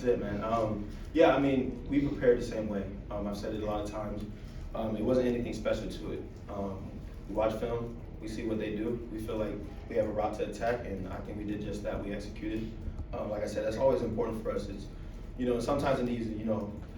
it, man. Yeah, I mean, we prepared the same way. I've said it a lot of times. It wasn't anything special to it. We watch film, we see what they do. We feel like we have a route to attack, and I think we did just that. We executed. Like I said, that's always important for us. Is, sometimes in these,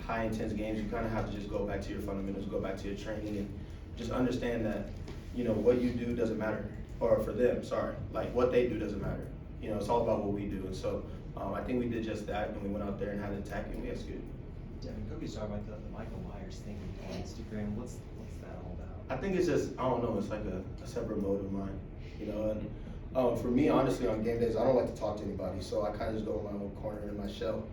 high intense games, you kind of have to just go back to your fundamentals, go back to your training, and just understand that, what you do doesn't matter, or for them, sorry, like what they do doesn't matter. It's all about what we do, and so I think we did just that, and we went out there and had an attack, and we executed. Devin, Cody's talking about the Michael Myers thing on Instagram. What's that all about? I think it's just, I don't know, it's like a separate mode of mine, and for me, honestly, on game days, I don't like to talk to anybody, so I kind of just go in my own corner in my shell.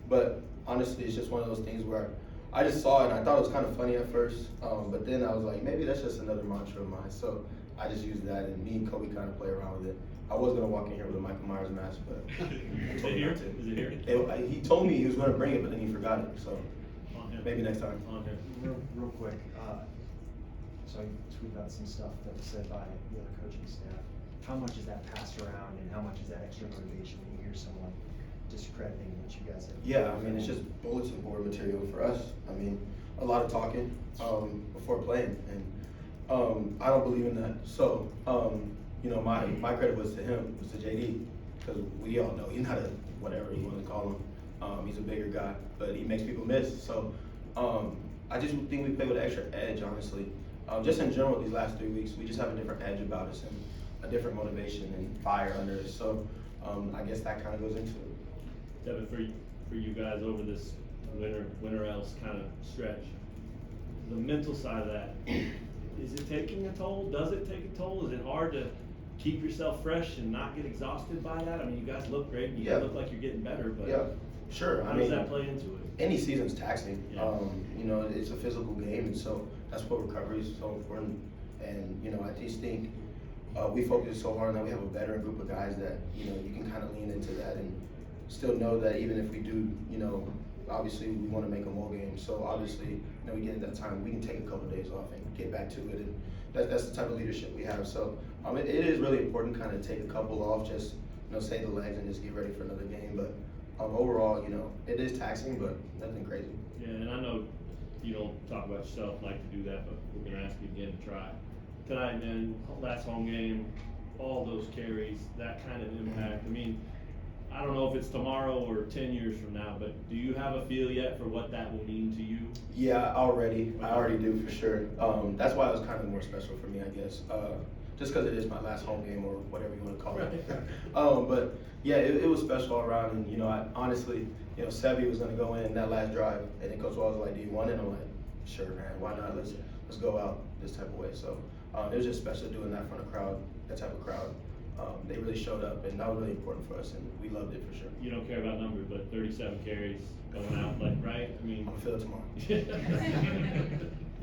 But honestly, it's just one of those things where I just saw it and I thought it was kind of funny at first, but then I was like, maybe that's just another mantra of mine. So I just used that, and me and Kobe kind of play around with it. I was gonna walk in here with a Michael Myers mask, but Is it here? Is it here? He told me he was gonna bring it, but then he forgot it. So maybe next time. Real quick, so I tweeted out some stuff that was said by the other coaching staff. How much is that passed around, and how much is that extra motivation when you hear someone discrediting what you guys have? Yeah, I mean, it's just bulletin board material for us. I mean, a lot of talking before playing, and I don't believe in that. So, my credit was to him, was to JD, because we all know he's not a whatever you want to call him. He's a bigger guy, but he makes people miss. So, I just think we play with an extra edge, honestly. Just in general, these last 3 weeks, we just have a different edge about us and a different motivation and fire under us. So, I guess that kind of goes into it. Devin, for you guys over this winter else kind of stretch, the mental side of that, is it taking a toll? Does it take a toll? Is it hard to keep yourself fresh and not get exhausted by that? I mean, you guys look great and you look like you're getting better, but yeah, sure. How does that play into it? Any season's taxing. Yeah. It's a physical game, and so that's what recovery is so important. And I just think we focus so hard on that. We have a veteran group of guys that you can kind of lean into that and still know that even if we do, obviously we want to make a more game. So obviously, we get at that time, we can take a couple of days off and get back to it. And that's the type of leadership we have. So it is really important kind of take a couple off, just save the legs and just get ready for another game. But overall, it is taxing, but nothing crazy. Yeah, and I know you don't talk about yourself, like to do that, but we're going to ask you again to try. Tonight, man, last home game, all those carries, that kind of impact. I mean, I don't know if it's tomorrow or 10 years from now, but do you have a feel yet for what that will mean to you? Yeah, I already do for sure. That's why it was kind of more special for me, I guess. Just because it is my last home game or whatever you want to call it. But yeah, it was special all around, and I honestly, Sevi was going to go in that last drive, and then Coach Wall was like, "Do you want it?" I'm like, "Sure, man. Why not? Let's go out this type of way." So it was just special doing that in front of crowd, that type of crowd. They really showed up, and that was really important for us, and we loved it for sure. You don't care about numbers, but 37 carries going out, right? I mean, I'm gonna feel it tomorrow.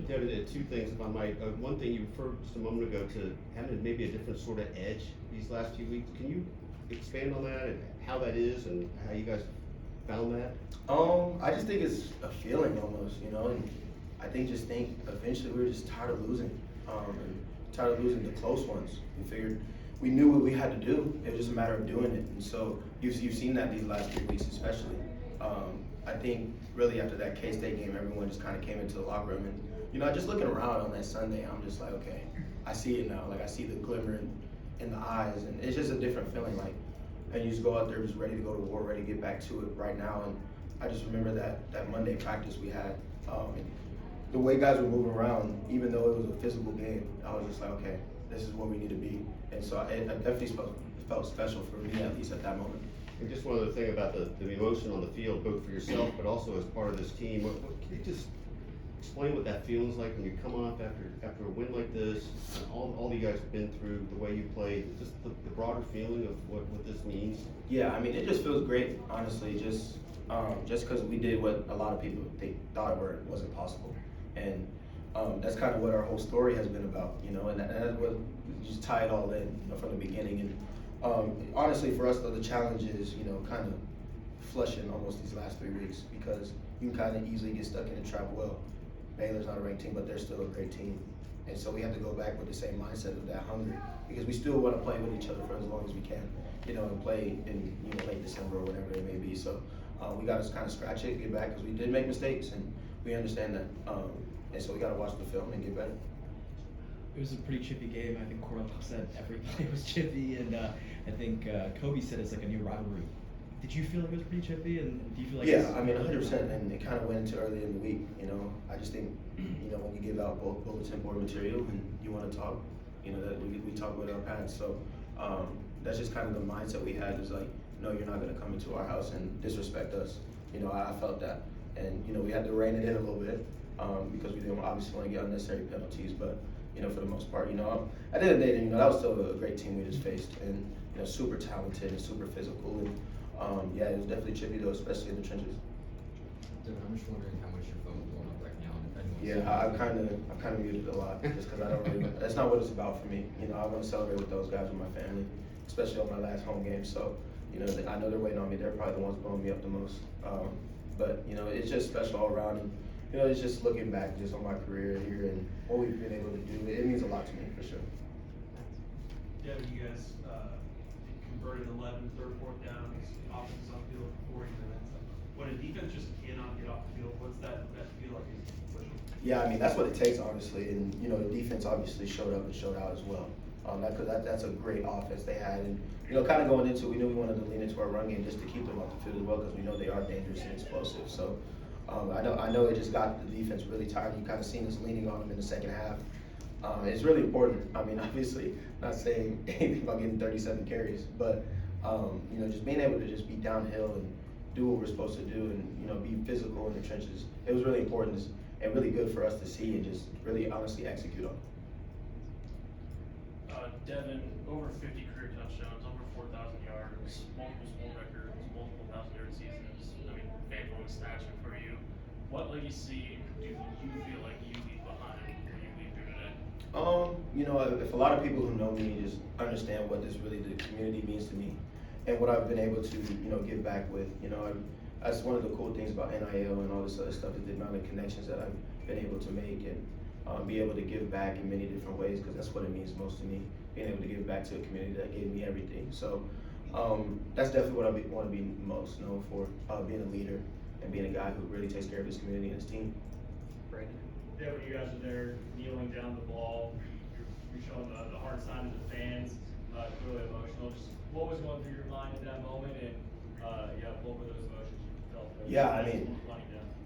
Devin, two things, if I might. One thing, you referred just a moment ago to having maybe a different sort of edge these last few weeks. Can you expand on that and how that is and how you guys found that? I just think it's a feeling almost, and I think eventually we were just tired of losing, and tired of losing the close ones. We figured we knew what we had to do. It was just a matter of doing it, and so you've seen that these last 3 weeks, especially. I think really after that K-State game, everyone just kind of came into the locker room, and just looking around on that Sunday, I'm just like, okay, I see it now. Like I see the glimmer in the eyes, and it's just a different feeling. Like, and you just go out there just ready to go to war, ready to get back to it right now. And I just remember that Monday practice we had, and the way guys were moving around, even though it was a physical game, I was just like, okay, this is where we need to be. And so it definitely felt special for me, at least at that moment. And just one other thing about the emotion on the field, both for yourself but also as part of this team. What can you just explain what that feeling's like when you come off after a win like this, and all you guys have been through, the way you played, just the broader feeling of what this means? Yeah, I mean, it just feels great, honestly, just because we did what a lot of people thought wasn't possible. And that's kind of what our whole story has been about, and that's what we just tie it all in, from the beginning. And honestly, for us though, the challenge is, kind of flushing almost these last 3 weeks, because you can kind of easily get stuck in a trap. Well, Baylor's not a ranked team, but they're still a great team. And so we have to go back with the same mindset of that hungry, because we still want to play with each other for as long as we can, and play in late December or whatever it may be. So we got to kind of scratch it, get back, because we did make mistakes, and we understand that. And so we got to watch the film and get better. It was a pretty chippy game. I think Cornell said every play was chippy, and I think Kobe said it's like a new rivalry. Did you feel like it was pretty chippy, and do you feel like? Yeah, I mean, 100%, and it kind of went into early in the week. I just think, when you give out bulletin board material and you want to talk, that we talk about our past. So that's just kind of the mindset we had. Is like, no, you're not going to come into our house and disrespect us. I felt that, and we had to rein it in a little bit because we didn't obviously want to get unnecessary penalties, but. For the most part, at the end of the day, that was still a great team we just faced, and super talented and super physical, and yeah, it was definitely chippy though, especially in the trenches. Devin, I'm just wondering how much your phone is blowing up right now, and if anyone's Yeah, I've kind of muted it a lot just because I don't really. That's not what it's about for me. I want to celebrate with those guys with my family, especially on my last home game. So, I know they're waiting on me. They're probably the ones blowing me up the most. But it's just special all around. And, it's just looking back just on my career here and what we've been able to do. It means a lot to me, for sure. Devin, you guys converted 11 third, fourth downs, offense on the field for 40 minutes. When a defense just cannot get off the field, what's that feel like? Yeah, I mean, that's what it takes, honestly. And, the defense obviously showed up and showed out as well. That's a great offense they had. And, kind of going into it, we knew we wanted to lean into our run game just to keep them off the field as well because we know they are dangerous and explosive. So, I know it just got the defense really tired. You kind of seen us leaning on them in the second half. It's really important. I mean, obviously, not saying anything about getting 37 carries, but just being able to just be downhill and do what we're supposed to do, and be physical in the trenches. It was really important and really good for us to see and just really honestly execute on. Devin, over 50 career touchdowns, over 4,000 yards, multiple school records, multiple 1,000-yard seasons. I mean, faithful stature for you. What legacy do you feel like you leave behind when you leave here today? If a lot of people who know me just understand what the community means to me, and what I've been able to, give back with, that's one of the cool things about NIL and all this other stuff is the amount of connections that I've been able to make and be able to give back in many different ways because that's what it means most to me, being able to give back to a community that gave me everything. So that's definitely what I want to be most known for, being a leader and being a guy who really takes care of his community and his team. Brandon? Yeah, when you guys are there kneeling down the ball, you're showing the hard side to the fans, clearly emotional. Just what was going through your mind at that moment, and what were those emotions you felt? Yeah, I mean,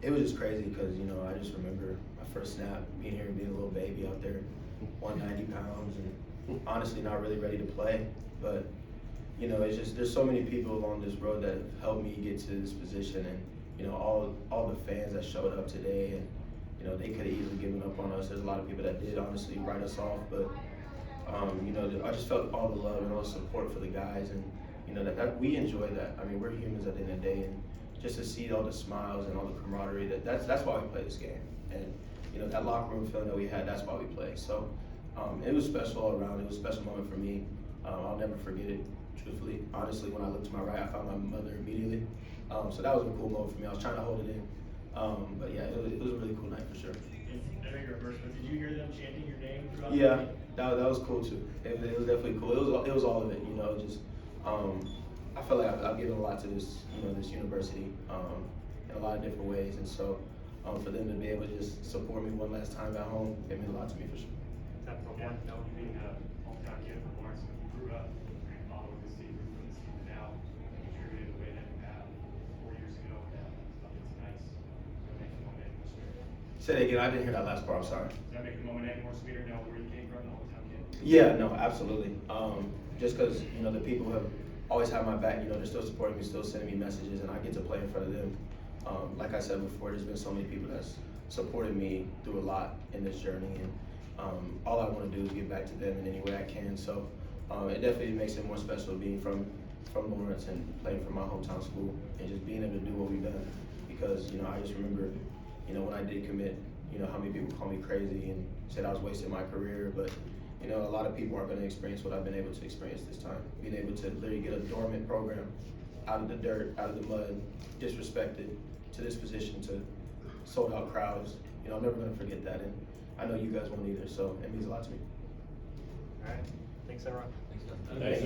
it was just crazy because, I just remember my first snap, being here and being a little baby out there, 190 pounds, and honestly not really ready to play. But, it's just, there's so many people along this road that have helped me get to this position, and, all the fans that showed up today, and, they could have easily given up on us. There's a lot of people that did honestly write us off, but, I just felt all the love and all the support for the guys, and, that we enjoy that. I mean, we're humans at the end of the day, and just to see all the smiles and all the camaraderie, that's why we play this game. And, that locker room feeling that we had, that's why we play. So, it was special all around. It was a special moment for me. I'll never forget it, truthfully. Honestly, when I looked to my right, I found my mother immediately. So that was a cool moment for me. I was trying to hold it in. But yeah, it was a really cool night for sure. I know you're a first, but did you hear them chanting your name throughout Yeah, the game? that was cool too. It was definitely cool. It was all of it, just I feel like I've given a lot to this, this university, in a lot of different ways, and so for them to be able to just support me one last time at home, it meant a lot to me for sure. Except for one, being a hometown kid from Lawrence, you grew up following this team, from this team to now, contributed the way that you have 4 years ago. It's nice. Does that make the moment any more sweeter? Say that again. I didn't hear that last part. I'm sorry. Does that make the moment any more sweeter now where you came from, the hometown kid? Yeah, no, absolutely. Just because the people have always had my back, they're still supporting me, still sending me messages, and I get to play in front of them. Like I said before, there's been so many people that's supported me through a lot in this journey, and all I want to do is give back to them in any way I can. So it definitely makes it more special being from Lawrence and playing for my hometown school and just being able to do what we've done. Because I just remember, when I did commit, how many people called me crazy and said I was wasting my career, but a lot of people aren't going to experience what I've been able to experience this time. Being able to literally get a dormant program out of the dirt, out of the mud, disrespected, to this position, to sold out crowds. I'm never going to forget that, and I know you guys won't either, so it means a lot to me. All right. Thanks, everyone. Thanks, Devin. Thanks,